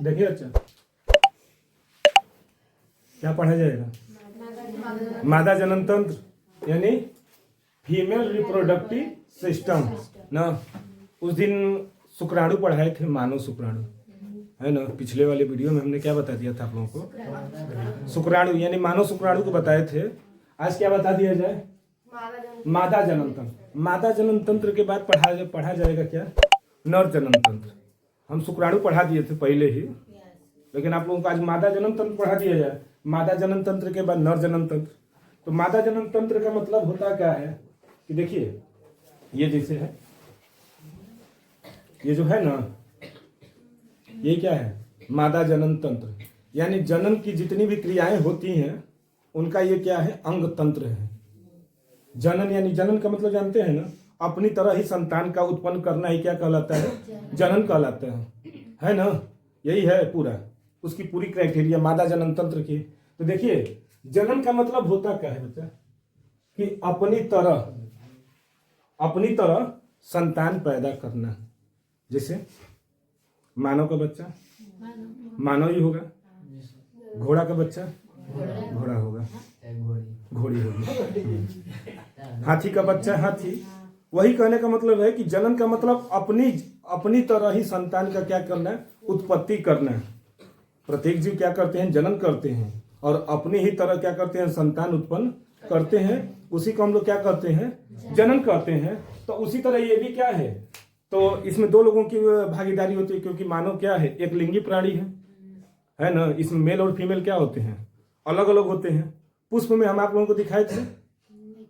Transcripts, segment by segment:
देखिए अच्छा क्या पढ़ा जाएगा? मादा जनन तंत्र यानी फीमेल रिप्रोडक्टिव सिस्टम ना। उस दिन शुक्राणु पढ़ाए थे, मानव शुक्राणु है ना। पिछले वाले वीडियो में हमने क्या बता दिया था आप लोगों को? शुक्राणु यानी मानव शुक्राणु को बताए थे। आज क्या बता दिया जाए? मादा जनन तंत्र। मादा जनन तंत्र के बाद पढ़ा जाएगा क्या? नर जनन तंत्र। हम शुक्राणु पढ़ा दिए थे पहले ही, लेकिन आप लोगों को आज मादा जनन तंत्र पढ़ा दिया जाए। मादा जनन तंत्र के बाद नर जनन तंत्र। तो मादा जनन तंत्र का मतलब होता क्या है कि देखिए, ये जैसे है, ये जो है ना, ये क्या है? मादा जनन तंत्र यानी जनन की जितनी भी क्रियाएं होती हैं उनका ये क्या है? अंग तंत्र है। जनन यानी जनन का मतलब जानते हैं ना, अपनी तरह ही संतान का उत्पन्न करना ही क्या कहलाता है? जनन कहलाता है ना। यही है पूरा उसकी पूरी क्राइटेरिया मादा जनन तंत्र की। तो देखिए, जनन का मतलब होता क्या है बच्चा? कि अपनी तरह संतान पैदा करना। जैसे मानव का बच्चा मानव ही होगा, घोड़ा का बच्चा घोड़ा होगा, घोड़ी होगी, हाथी का बच्चा हाथी। वही कहने का मतलब है कि जनन का मतलब अपनी तरह ही संतान का क्या करना है? उत्पत्ति करना है। प्रत्येक जीव क्या करते हैं? जनन करते हैं और अपनी ही तरह क्या करते हैं? संतान उत्पन्न करते हैं। उसी को हम लोग क्या करते हैं? जनन करते हैं। तो उसी तरह ये भी क्या है? तो इसमें दो लोगों की भागीदारी होती है, क्योंकि मानव क्या है? एक लिंगी प्राणी है ना। इसमें मेल और फीमेल क्या होते हैं? अलग अलग होते हैं। पुष्प में हम आप लोगों को दिखाए थे,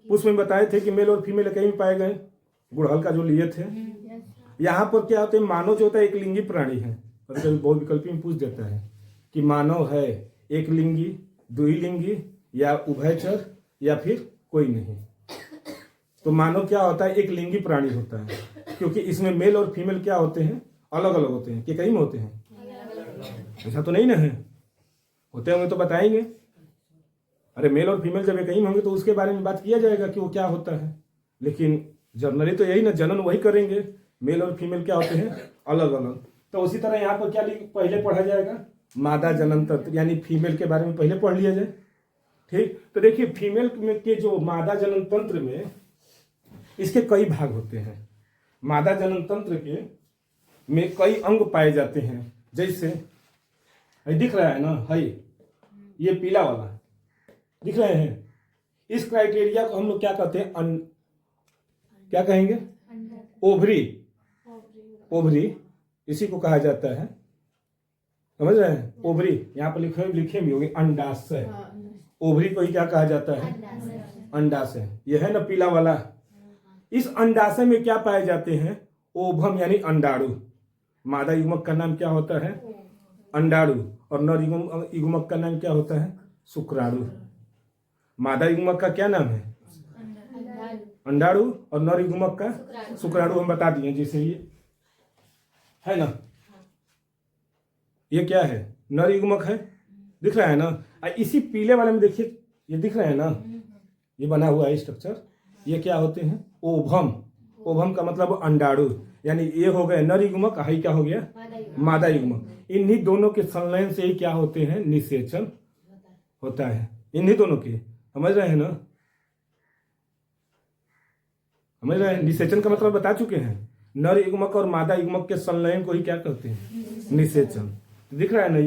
पुष्प में बताए थे कि मेल और फीमेल कहीं भी पाए गए, गुड़हल का जो लिए थे। यहाँ पर क्या होते हैं? मानव जो होता है एक लिंगी प्राणी है। कभी बहुविकल्पी में पूछ देता है कि मानव है एक लिंगी, द्विलिंगी या उभयचर या फिर कोई नहीं। तो मानव क्या होता है? एक लिंगी प्राणी होता है, क्योंकि इसमें मेल और फीमेल क्या होते हैं? अलग अलग होते हैं। कि कहीं में होते हैं? ऐसा तो नहीं ना है, होते होंगे तो बताएंगे। अरे मेल और फीमेल जब कहीं होंगे तो उसके बारे में बात किया जाएगा कि वो क्या होता है। लेकिन जनरली तो यही ना, जनन वही करेंगे। मेल और फीमेल क्या होते हैं? अलग अलग। तो उसी तरह यहाँ पर क्या पहले पढ़ा जाएगा? मादा जनन तंत्र यानी फीमेल के बारे में पहले पढ़ लिया जाए। ठीक, तो देखिए फीमेल के जो मादा जनन तंत्र में इसके कई भाग होते हैं। मादा जनन तंत्र के में कई अंग पाए जाते हैं। जैसे दिख रहा है ना, है ये पीला वाला दिख रहे हैं। इस क्राइटेरिया को हम लोग क्या कहते हैं? क्या कहेंगे? ओवरी। ओवरी इसी को कहा जाता है, समझ रहे हैं? ओवरी यहाँ पर लिखे भी होंगे अंडाशय। ओवरी को ही क्या कहा जाता है? अंडाशय। यह है ना पीला वाला। इस अंडाशय में क्या पाए जाते हैं? ओभम यानी अंडाणु। मादा युग्मक का नाम क्या होता है? अंडाणु। और नर युग्मक का नाम क्या होता है? शुक्राणु। मादा युग्मक का क्या नाम है? अंडाणु। और नर युग्मक का शुक्राणु हम बता दिए। जैसे ये है ना, ये क्या है? नर युग्मक है, दिख रहा है ना। इसी पीले वाले में देखिए, ये दिख रहा है ना, ये बना हुआ है स्ट्रक्चर। ये क्या होते हैं? ओभम। ओभम का मतलब अंडाणु, यानी ये हो गए नर युग्मक, हाई क्या हो गया? मादा युग्मक। इन्हीं दोनों के संलयन से ही क्या होते हैं? निषेचन होता है। इन्हीं दोनों के, समझ रहे हैं ना? समझ रहे हैं? निषेचन का मतलब बता चुके हैं। नर युग्मक और मादा युग्मक के संलयन को ही क्या कहते हैं? निषेचन। दिख रहा है ना,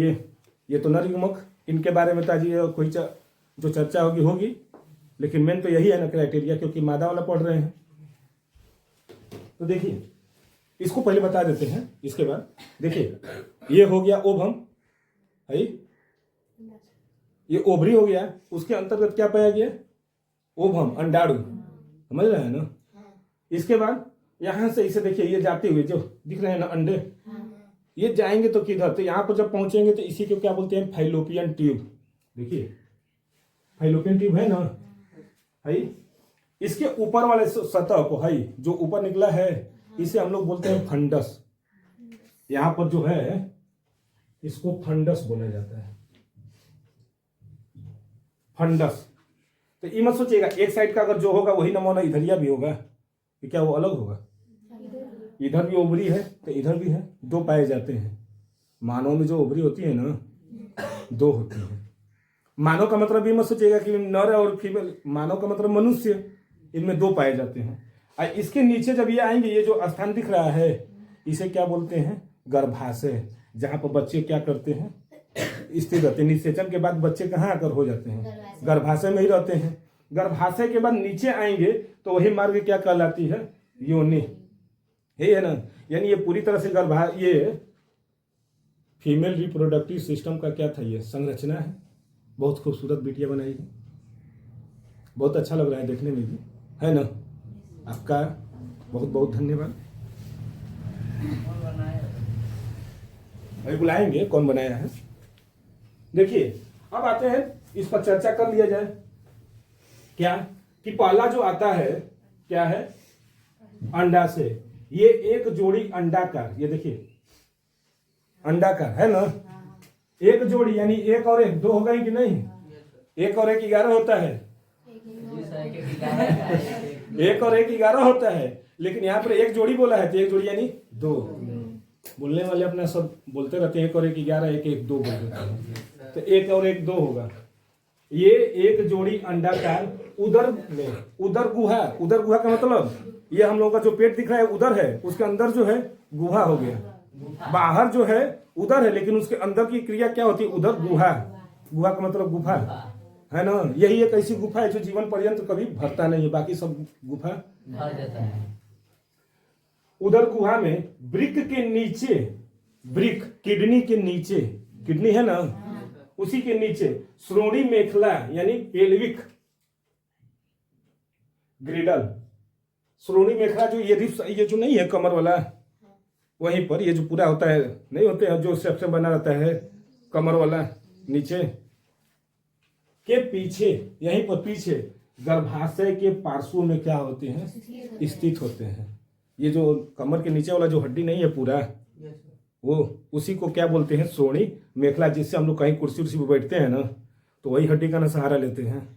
ये तो नर युग्मक। इनके बारे में ताजी कोई जो चर्चा होगी, लेकिन मेन तो यही है ना क्राइटेरिया, क्योंकि मादा वाला पढ़ रहे हैं। तो देखिए इसको पहले बता देते हैं। इसके बाद देखिए, ये हो गया ओभम, है ये ओवरी हो गया। उसके अंतर्गत क्या पाया गया? ओभम, अंडाणु। समझ रहे हैं ना? इसके बाद यहां से इसे देखिए, ये जाते हुए जो दिख रहे हैं ना अंडे, ये जाएंगे तो किधर? तो यहां पर जब पहुंचेंगे तो इसी को क्या बोलते हैं? Fallopian tube. देखिए फाइलोपियन ट्यूब है ना, है इसके ऊपर वाले सतह को, है जो ऊपर निकला है, इसे हम लोग बोलते हैं फंडस। यहां पर जो है इसको फंडस बोला जाता है, फंडस। तो ये मत सोचिएगा एक साइड का अगर जो होगा वही नमूना इधरिया भी होगा, कि क्या वो अलग होगा? इधर भी ओवरी है तो इधर भी है, दो पाए जाते हैं मानव में जो ओवरी होती है ना 2 होती है। मानव का मतलब ये मत सोचिएगा कि नर और फीमेल, मानव का मतलब मनुष्य, इनमें 2 पाए जाते हैं। और इसके नीचे जब ये आएंगे, ये जो स्थान दिख रहा है इसे क्या बोलते हैं? गर्भाशय। जहाँ पर बच्चे क्या करते हैं? स्थिर रहते हैं। निषेचन के बाद बच्चे कहाँ आकर हो जाते हैं? गर्भाशय में ही रहते हैं। गर्भाशय के बाद नीचे आएंगे तो वही मार्ग क्या कहलाती है? योनि। यही है ना, यानी ये पूरी तरह से ये फीमेल रिप्रोडक्टिव सिस्टम का क्या था? ये संरचना है। बहुत खूबसूरत बिटिया बनाई है, बहुत अच्छा लग रहा है देखने में भी, है ना। आपका बहुत बहुत धन्यवाद। अभी बुलाएंगे कौन बनाया है। देखिए अब आते हैं, इस पर चर्चा कर लिया जाए। क्या कि पहला जो आता है क्या है? अंडा से। ये एक जोड़ी अंडाकार, ये देखिए अंडाकार है ना। एक जोड़ी यानी 1 और 1 2 हो गई कि नहीं? 1 और 1 11 होता है। 1 और 1 11 होता है, लेकिन यहाँ पर एक जोड़ी बोला है तो एक जोड़ी यानी 2। बोलने वाले अपना सब बोलते रहते हैं 1 और 1 11, 1 1 2 बोल देते हैं, तो 1 और 1 2 होगा। ये एक जोड़ी अंडाकार उदर में, उदर गुहा। उदर गुहा का मतलब ये हम लोगों का जो पेट दिख रहा है उदर है, उसके अंदर जो है गुहा हो गया। बाहर जो है उदर है, लेकिन उसके अंदर की क्रिया क्या होती है? उदर गुहा। गुहा का मतलब गुफा है ना। यही एक ऐसी गुफा है जो जीवन पर्यंत कभी भरता नहीं है, बाकी सब गुफा भर जाता है। उदर गुहा में वृक्क के नीचे, वृक्क किडनी के नीचे, किडनी है ना, उसी के नीचे श्रोणी मेखला यानी पेल्विक ग्रिडल। श्रोणी मेखला जो ये जो नहीं है कमर वाला, वहीं पर ये जो पूरा होता है, नहीं होते हैं जो सबसे बना रहता है कमर वाला नीचे के पीछे, यहीं पर पीछे गर्भाशय के पार्श्व में क्या होते हैं? स्थित होते हैं। ये जो कमर के नीचे वाला जो हड्डी नहीं है पूरा, वो उसी को क्या बोलते हैं? श्रोणी मेखला। जिससे हम लोग कहीं कुर्सी उर्सी पर बैठते हैं ना, तो वही हड्डी का ना सहारा लेते हैं,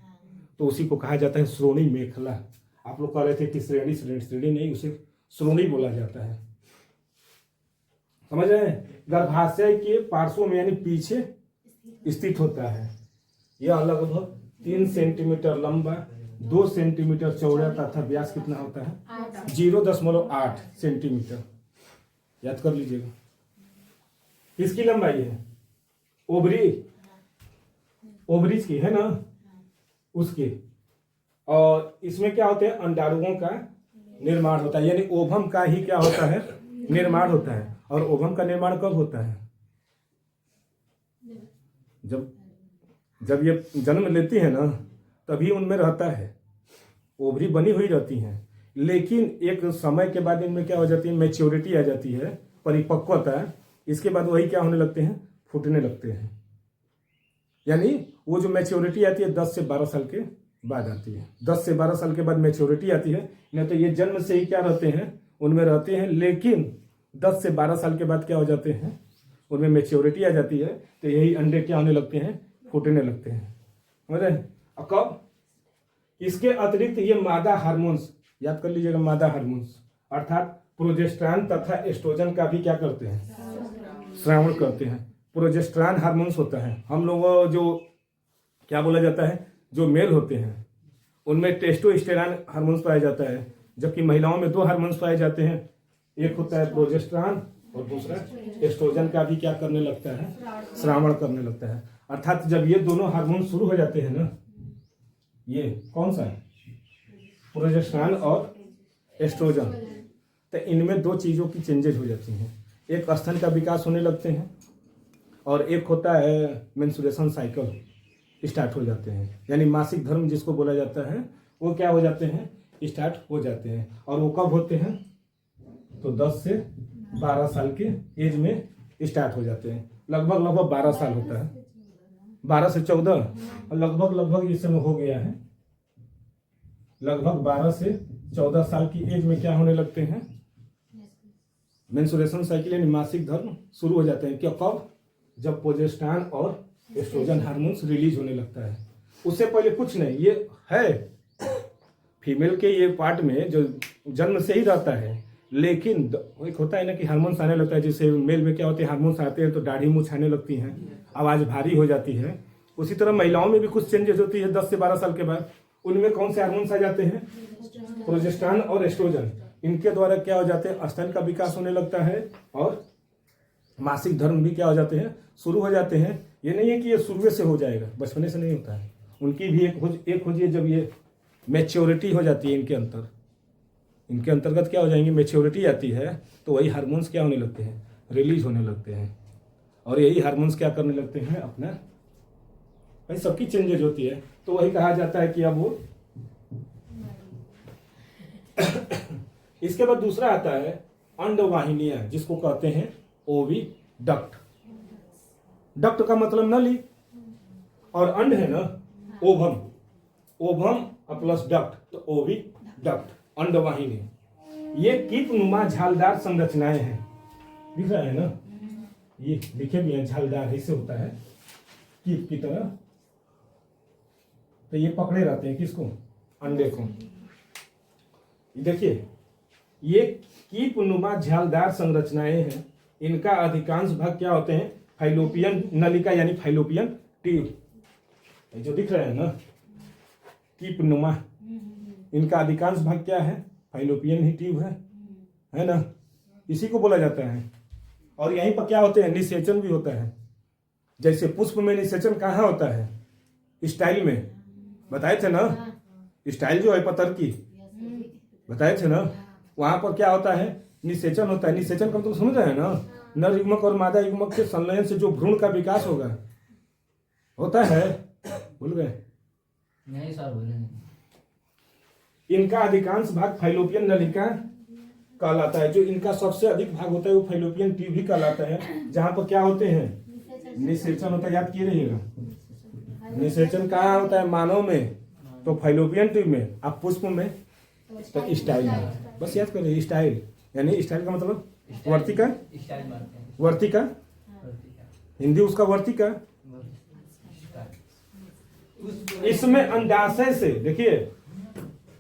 तो उसी को कहा जाता है श्रोणी मेखला। आप लोग कह रहे थे कि श्रेणी नहीं, उसे श्रोणी बोला जाता है। समझ रहे हैं? गर्भाशय के पार्श्व में यानी पीछे स्थित होता है। यह लगभग 3 सेंटीमीटर लंबा, 2 सेंटीमीटर चौड़ा तथा व्यास कितना होता है? 0.8 सेंटीमीटर। याद कर लीजिएगा। किसकी लंबाई है? ओवरीज की है ना, उसकी। और इसमें क्या होते हैं? अंडाणुओं का निर्माण होता है, यानी ओवम का ही क्या होता है? निर्माण होता है। और ओवम का निर्माण कब होता है? जब ये जन्म लेती है ना, तभी उनमें रहता है, ओवरी बनी हुई रहती हैं। लेकिन एक समय के बाद इनमें क्या हो जाती है? मैच्योरिटी आ जाती है, परिपक्वता। इसके बाद वही क्या होने लगते हैं? फूटने लगते हैं। यानी वो जो मैच्योरिटी आती है 10 से 12 साल के बाद आती है। 10 से 12 साल के बाद मैच्योरिटी आती है। नहीं तो ये जन्म से ही क्या रहते हैं? उनमें रहते हैं। लेकिन 10 से 12 साल के बाद क्या हो जाते हैं? उनमें मैच्योरिटी आ जाती है, तो यही अंडे क्या होने लगते हैं? फूटने लगते हैं। समझ रहे हैं? अब कब? इसके अतिरिक्त ये मादा हार्मोन्स, याद कर लीजिएगा, मादा हार्मोन्स अर्थात प्रोजेस्टेरॉन तथा एस्ट्रोजन का भी क्या करते हैं? श्रावण करते हैं। प्रोजेस्टेरॉन हार्मोन्स होता है, हम लोग जो क्या बोला जाता है, जो मेल होते हैं उनमें टेस्टोस्टेरॉन हार्मोन्स पाया जाता है, जबकि महिलाओं में 2 हार्मोन्स पाए जाते हैं। एक होता है प्रोजेस्टेरॉन और दूसरा एस्ट्रोजन का भी क्या करने लगता है? श्रावण करने लगता है। अर्थात जब ये दोनों हार्मोन शुरू हो जाते हैं ना, ये कौन सा है? प्रोजेस्टेरॉन और एस्ट्रोजन, तो इनमें 2 चीज़ों की चेंजेज हो जाती हैं। एक स्तन का विकास होने लगते हैं और एक होता है मेंस्ट्रुएशन साइकिल स्टार्ट हो जाते हैं। यानी मासिक धर्म जिसको बोला जाता है, वो क्या हो जाते हैं? स्टार्ट हो जाते हैं। और वो कब होते हैं? तो 10 से 12 साल के एज में स्टार्ट हो जाते हैं। लगभग 12 साल होता है, 12 से 14, और लगभग इस समय हो गया है। लगभग 12 से 14 साल की एज में क्या होने लगते हैं? मेंस्ट्रुएशन साइकिल यानी मासिक धर्म शुरू हो जाते हैं। क्या कब? जब प्रोजेस्टेरॉन और एस्ट्रोजन हार्मोन्स रिलीज होने लगता है। उससे पहले कुछ नहीं। ये है फीमेल के ये पार्ट में जो जन्म से ही रहता है, लेकिन एक होता है ना कि हार्मोन्स आने लगता है, जैसे मेल में क्या होते हैं, हार्मोन्स आते हैं तो दाढ़ी मूंछ आने लगती हैं, आवाज़ भारी हो जाती है। उसी तरह महिलाओं में भी कुछ चेंजेस होती है 10 से 12 साल के बाद। उनमें कौन से हार्मोन्स आ जाते हैं? प्रोजेस्टेरॉन और एस्ट्रोजन। इनके द्वारा क्या हो जाते हैं, स्तन का विकास होने लगता है और मासिक धर्म भी क्या हो जाते हैं, शुरू हो जाते हैं। ये नहीं है कि ये शुरू से हो जाएगा, बचपने से नहीं होता है। उनकी भी एक खोज है, जब ये मैच्योरिटी हो जाती है इनके अंतर्गत क्या हो जाएंगे, मैच्योरिटी आती है तो वही हार्मोन्स क्या होने लगते हैं, रिलीज होने लगते हैं। और यही हार्मोन्स क्या करने लगते हैं, अपना भाई सबकी चेंजेज होती है। तो वही कहा जाता है कि अब वो इसके बाद दूसरा आता है अंडवाहिनियां, जिसको कहते हैं ओवी डक्ट। डक्ट का मतलब नली और अंड है ना ओभम प्लस डक्ट, तो ओवी डक्ट अंडवाहिनी। ये कीप नुमा झालदार संरचनाएं हैं, दिख रहा है ना, ये लिखे भी हैं झालदार, ऐसे होता है कीप की तरह। तो ये पकड़े रहते हैं किसको, अंडे को। देखिए ये कीप नुमा झालदार संरचनाएं हैं। इनका अधिकांश भाग क्या होते हैं, फाइलोपियन नलिका यानी फाइलोपियन ट्यूब जो दिख रहे हैं ना, कीप नुमा, इनका अधिकांश भाग क्या है, फाइलोपियन ही ट्यूब है ना, इसी को बोला जाता है। और यहीं पर क्या होते हैं, निषेचन भी होता है। जैसे पुष्प में निषेचन कहाँ होता है, स्टाइल में बताए थे ना, स्टाइल जो है पतर की बताए थे ना, वहां पर क्या होता है, निषेचन होता है। निषेचन का तो समझ रहे हैं ना, नर युग्मक और मादा युग्मक के संलयन से जो भ्रूण का विकास होता है, भूल गए? नहीं सर, बोले। इनका अधिकांश भाग फाइलोपियन नलिका कहलाता है। जो इनका सबसे अधिक भाग होता है वो फाइलोपियन ट्यूब ही कहलाता है, जहां पर क्या होते हैं, निषेचन होता है। याद किए रहिएगा, निषेचन कहाँ होता है, मानव में तो फाइलोपियन ट्यूब में, अब पुष्प में तो स्टाइल में। बस याद करिए, स्टाइल यानी स्टाइल का मतलब वर्तिका, वर्तिका हिंदी उसका वर्तिका। इसमें अंडाशय से, देखिए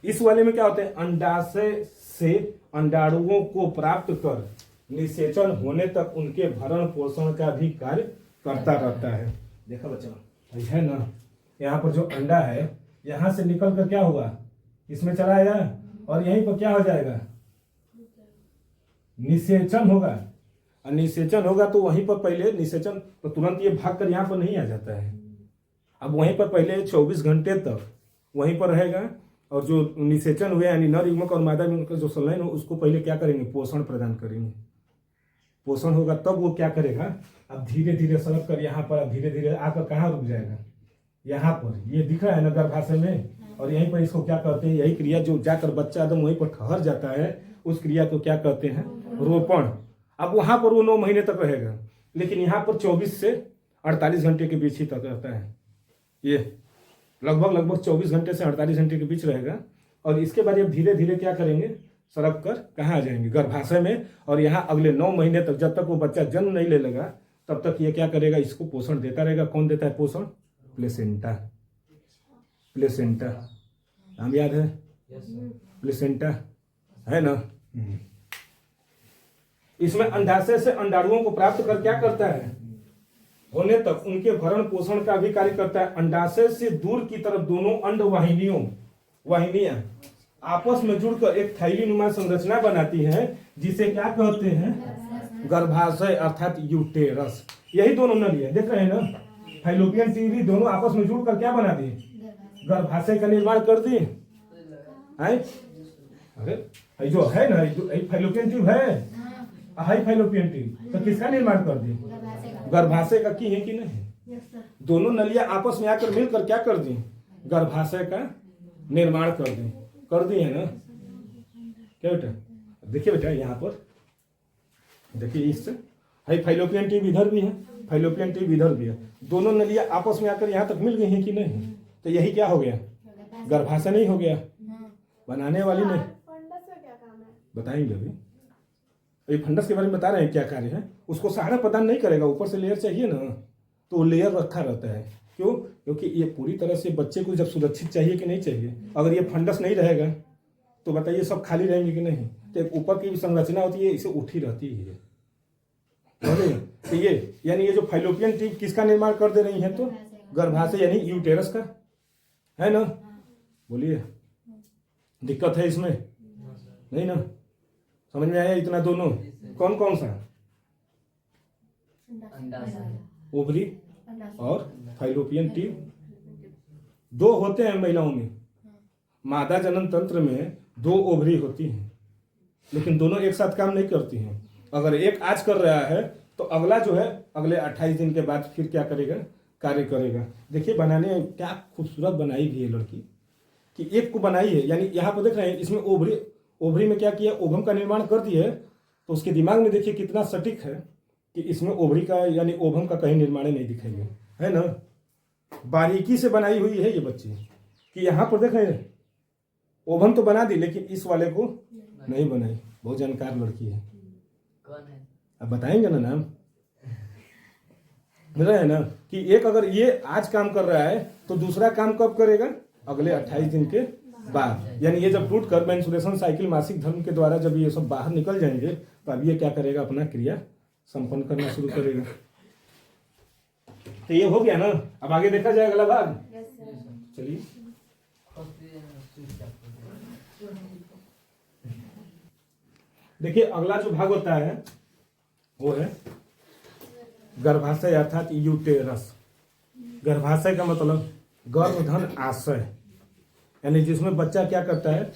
इस वाले में क्या होता है, अंडाशय से अंडाणुओं को प्राप्त कर निषेचन होने तक उनके भरण पोषण का भी कार्य करता रहता है। देखा बच्चा है ना, यहाँ पर जो अंडा है यहाँ से निकल कर क्या होगा, इसमें चला आएगा और यहीं पर क्या हो जाएगा, निषेचन होगा। और निषेचन होगा तो वहीं पर पहले निषेचन तो तुरंत ये भाग कर यहाँ पर नहीं आ जाता है। अब वहीं पर पहले 24 घंटे तक वहीं पर रहेगा और जो निषेचन हुए यानी नर युग्मक और मादा युग्मक का जो संलयन हो उसको पहले क्या करेंगे, पोषण प्रदान करेंगे। पोषण होगा तब वो क्या करेगा, अब धीरे धीरे सड़क कर यहाँ पर, अब धीरे धीरे आकर कहाँ रुक जाएगा, यहाँ पर। ये दिख रहा है ना गर्भाशय में, और यहीं पर इसको क्या कहते हैं, यही क्रिया जो जाकर बच्चा एकदम वहीं पर ठहर जाता है, उस क्रिया को क्या कहते हैं, रोपण। अब वहां पर वो 9 महीने तक रहेगा, लेकिन यहाँ पर 24 से 48 घंटे के बीच ही तक रहता है। ये लगभग 24 घंटे से 48 घंटे के बीच रहेगा। और इसके बाद ये धीरे धीरे क्या करेंगे, सड़क कर कहाँ आ जाएंगे, गर्भाशय में। और यहाँ अगले 9 महीने तक, जब तक वो बच्चा जन्म नहीं ले लेगा तब तक ये क्या करेगा, इसको पोषण देता रहेगा। कौन देता है पोषण, प्लेसेंटा। प्लेसेंटा नाम याद है, प्लेसेंटा है ना। इसमें अंडाशय से अंडाणुओं को प्राप्त कर क्या करता है, होने तक उनके भरण पोषण का भी कार्य करता है। अंडाशय से दूर की तरफ दोनों अंड वाहिनियां आपस में जुड़कर एक थैली नुमा संरचना बनाती है, जिसे क्या कहते हैं, गर्भाशय अर्थात यूटेरस। यही दोनों नलियां देख रहे हैं ना, फाइलोपियन ट्यूब दोनों आपस में जुड़कर क्या बना दिए, गर्भाशय का निर्माण कर दिए। अरे जो है ना, फाइलोपियन ट्यूब है, हाई फाइलोपियन ट्यूब, तो किसका निर्माण कर दिए, गर्भाशय का। की है कि नहीं, दोनों नलियां आपस में आकर मिलकर क्या कर दी, गर्भाशय का निर्माण कर दी है ना। क्या बेटा, देखिए बेटा यहाँ पर देखिए, इससे हाई फाइलोपियन ट्यूब इधर भी है, फाइलोपियन ट्यूब इधर भी है, दोनों नलियां आपस में आकर यहाँ तक मिल गई हैं कि नहीं। तो यही क्या हो गया, गर्भाशय नहीं हो गया, बनाने वाली नहीं। बताएंगे अभी, ये फंडस के बारे में बता रहे हैं क्या कार्य है। उसको सहारा प्रदान नहीं करेगा, ऊपर से लेयर चाहिए ना, तो वो लेयर रखा रहता है। क्यों, क्योंकि ये पूरी तरह से बच्चे को जब सुरक्षित चाहिए कि नहीं चाहिए। अगर ये फंडस नहीं रहेगा तो बताइए सब खाली रहेंगे कि नहीं। तो एक ऊपर की भी संरचना होती है, इसे उठी रहती है। समझे? तो ये यानी ये जो फैलोपियन ट्यूब किसका निर्माण कर दे रही है, तो गर्भाशय यानी यूटेरस का, है ना? बोलिए, दिक्कत है इसमें? नहीं ना? समझ में आया इतना? दोनों कौन कौन सा? ओवरी और फैलोपियन ट्यूब। दो होते हैं महिलाओं में, मादा जनन तंत्र में 2 ओवरी होती हैं, लेकिन दोनों एक साथ काम नहीं करती हैं। अगर एक आज कर रहा है तो अगला जो है अगले 28 दिन के बाद फिर क्या करेगा, कार्य करेगा। देखिए बनाने में क्या खूबसूरत बनाई भी है लड़की, कि एक को बनाई है, यानी यहाँ पर देख रहे हैं इसमें ओवरी में क्या किया, ओवम का निर्माण कर दिया है। तो उसके दिमाग में देखिए कितना सटीक है कि इसमें ओवरी का यानी ओवम का कहीं निर्माण नहीं दिखेगा, है ना? बारीकी से बनाई हुई है ये बच्ची, कि यहाँ पर देख रहे हैं ओवम तो बना दी लेकिन इस वाले को नहीं बनाई। बहुत जानकार लड़की है। कौन है? अब बताएंगे ना नाम, मिल रहा है ना? कि एक अगर ये आज काम कर रहा है तो दूसरा काम कब करेगा, अगले 28 दिन के बाद। यानी ये जब टूट कर मेंस्ट्रुएशन साइकिल मासिक धर्म के द्वारा जब ये सब बाहर निकल जाएंगे तो अब ये क्या करेगा, अपना क्रिया संपन्न करना शुरू करेगा। तो ये हो गया ना। अब आगे देखा जाए अगला भाग। चलिए देखिए अगला जो भाग होता है वो है गर्भाशय अर्थात यूटेरस। गर्भाशय का मतलब गर्भधन आशय, यानी जिसमें बच्चा क्या करता है,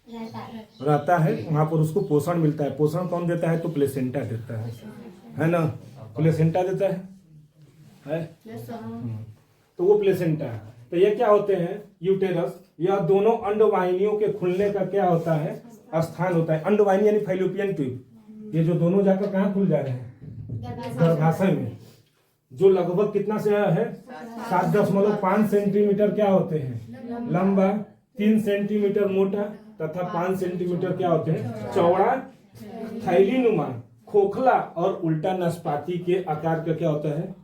रहता है, वहां पर उसको पोषण मिलता है। पोषण कौन देता है, तो प्लेसेंटा देता है ना? प्लेसेंटा देता है? तो वो प्लेसेंटा है। तो ये क्या होते हैं, यूटेरस, यह दोनों अंडवाहिनियों के खुलने का क्या होता है, स्थान होता है। अंडवाहिनी यानी फैलोपियन ट्यूब, ये जो दोनों जाकर कहाँ खुल जा रहे हैं, गर्भाशय में, जो लगभग कितना से है, 7.5 सेंटीमीटर क्या होते हैं, लंबा, 3 सेंटीमीटर मोटा तथा 5 सेंटीमीटर क्या होते हैं, चौड़ा, थैलीनुमा, खोखला और उल्टा नाशपाती के आकार का क्या होता है,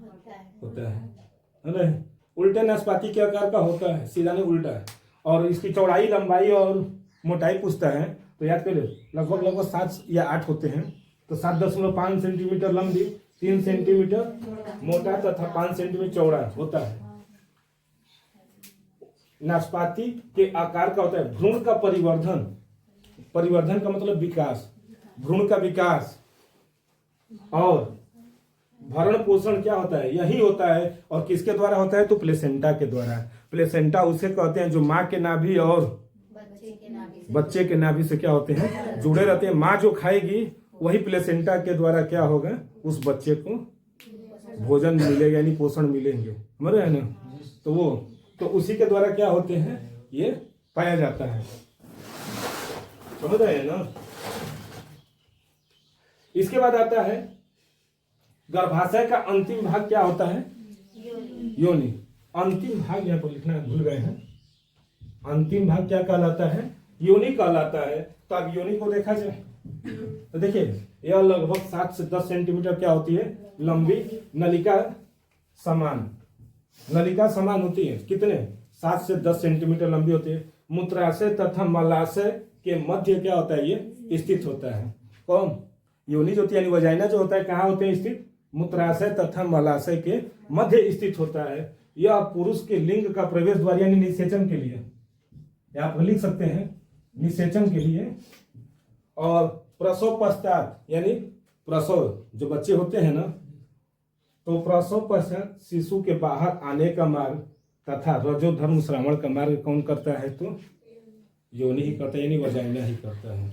अरे उल्टे नाशपाती के आकार का होता है, सीधा नहीं उल्टा है। और इसकी चौड़ाई, लंबाई और मोटाई पूछता है तो याद करिए लगभग 7 या 8 होते हैं। तो 7.5 सेंटीमीटर लंबी, 3 सेंटीमीटर मोटा तथा 5 सेंटीमीटर चौड़ा होता है। नाशपाती के आकार का होता है। भ्रूण का परिवर्धन का मतलब विकास, भ्रूण का विकास और भरण पोषण क्या होता है, यही होता है। और किसके द्वारा होता है, तो प्लेसेंटा के द्वारा। प्लेसेंटा उसे कहते हैं जो माँ के नाभि और बच्चे के नाभि से क्या होते हैं, जुड़े रहते हैं। माँ जो खाएगी वही प्लेसेंटा के द्वारा क्या होगा, उस बच्चे को भोजन मिलेगा यानी पोषण मिलेंगे, समझ रहे हैं ना? तो वो तो उसी के द्वारा क्या होते हैं, ये पाया जाता है, समझ रहे हैं ना? इसके बाद आता है गर्भाशय का अंतिम भाग क्या होता है, योनि। अंतिम भाग यहाँ पर लिखना भूल गए हैं। अंतिम भाग क्या कहलाता है, योनि कहलाता है। तो अब योनि को देखा जाए तो देखिए यह लगभग 7 से 10 सेंटीमीटर क्या होती है, लंबी, नलिका समान होती है। कितने, 7 से 10 सेंटीमीटर लंबी होती है। मूत्राशय तथा मलाशय के मध्य क्या होता है, ये स्थित होता है। कौन, योनि जो होती है यानी वजाइना जो होता है, कहाँ होते हैं स्थित, मूत्राशय तथा मलाशय के मध्य स्थित होता है। यह पुरुष के लिंग का प्रवेश द्वार यानी निषेचन के लिए, आप लिख सकते हैं निषेचन के लिए। और प्रसव पश्चात यानी प्रसव जो बच्चे होते हैं ना, तो प्रसव पश्चात शिशु के बाहर आने का मार्ग तथा रजोधर्म श्रावण का मार्ग कौन करता है, तो योनि ही करता है यानी वजाइना ही करता है।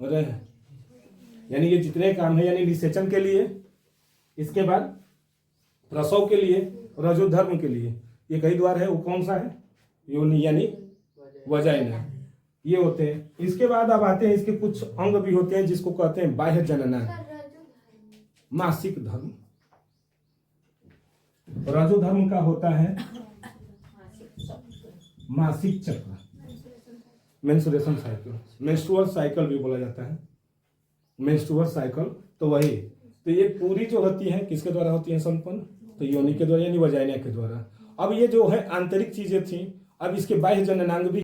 अरे यानी ये जितने काम है यानी निषेचन के लिए, इसके बाद प्रसव के लिए, रजोधर्म के लिए, ये कई द्वार है, वो कौन सा है, योनि यानी वजाइना, ये होते हैं। इसके बाद अब आते हैं इसके कुछ अंग भी होते हैं जिसको कहते हैं बाह्य जनना, मासिक धर्म। रजोधर्म का होता है मासिक चक्र, मेंस्ट्रुएशन साइकिल, मेंस्ट्रुअल साइकिल भी बोला जाता है, मेंस्ट्रुअल साइकिल। तो वही, तो ये पूरी जो होती है किसके द्वारा होती है संपन्न, तो योनि के द्वारा यानी वजाइना के द्वारा। अब ये जो है आंतरिक चीजें थी, अब इसके बाह्य जननांग भी